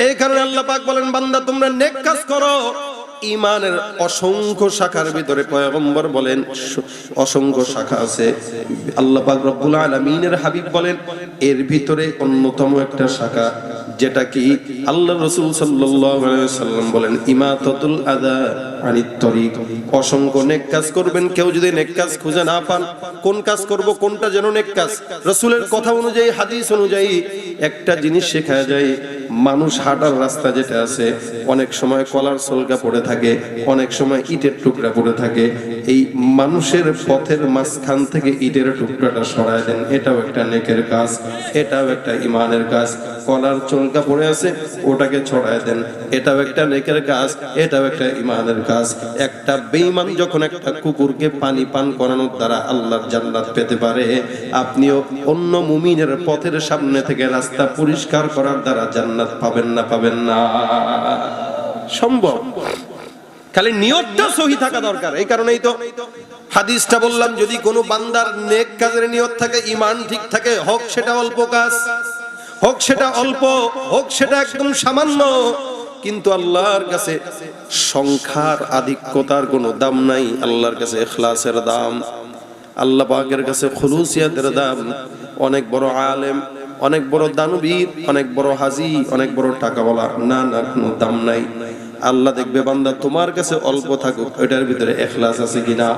এই কারণে আল্লাহ পাক বলেন, বান্দা তোমরা নেক কাজ করো। ঈমানের অসংখ্য শাখার ভিতরে পয়গম্বর বলেন অসংখ্য শাখা আছে। আল্লাহ পাক রব্বুল আলামিনের হাবিব বলেন এর ভিতরে অন্যতম একটা শাখা, যেটা কি আল্লাহ রাসূল সাল্লাল্লাহু আলাইহি ওয়াসাল্লাম বলেন ইমাতাতুল আযা আনিত তরিক। অসংখ্য নেক কাজ করবেন, কেউ যদি নেক কাজ খুঁজে না পান, কোন কাজ করব, কোনটা যেন নেক কাজ, রাসূলের কথা অনুযায়ী, হাদিস অনুযায়ী একটা জিনিস শেখা যায়। মানুষ হাঁটার রাস্তা যেটা আছে, অনেক সময় কলার সলকা পড়ে থাকে, অনেক সময় ইটের টুকরা পড়ে থাকে। এই মানুষের পথের মাঝখান থেকে ইটের টুকরাটা সরায় দেন, এটাও একটা নেকের কাজ, এটাও একটা ঈমানের কাজ। কলার চলকা পড়ে আছে, ওটাকে ছড়ায় দেন, এটাও একটা নেকের কাজ, এটাও একটা ঈমানের কাজ। একটা বেঈমান যখন একটা কুকুরকে পানি পান করানোর দ্বারা আল্লাহর জান্নাত পেতে পারে, আপনিও অন্য মুমিনের পথের সামনে থেকে রাস্তা পরিষ্কার করার দ্বারা জান্নাত পাবেন না? পাবেন না? সম্ভব, খালি নিয়তটা সহি থাকা দরকার। এই কারণেই তো হাদিসটা বললাম, যদি কোনো বান্দার নেক কাজের নিয়ত থাকে, ঈমান ঠিক থাকে, হোক সেটা অল্প কাজ, হোক সেটা অল্প, হোক সেটা একদম সামান্য, কিন্তু আল্লাহর কাছে সংখ্যার আধিক্যতার কোনো দাম নাই। আল্লাহর কাছে ইখলাসের দাম, আল্লাহ পাকের কাছে খুলুসিয়াতের দাম। অনেক বড় আলেম, অনেক বড় দানবীর, অনেক বড় হাজি, অনেক বড় টাকাওয়ালা, না না, কোনো দাম নাই। আল্লাহ দেখবে বান্দা তোমার কাছে অল্প থাকুক, ওইটার ভিতরে ইখলাস আছে কিনা।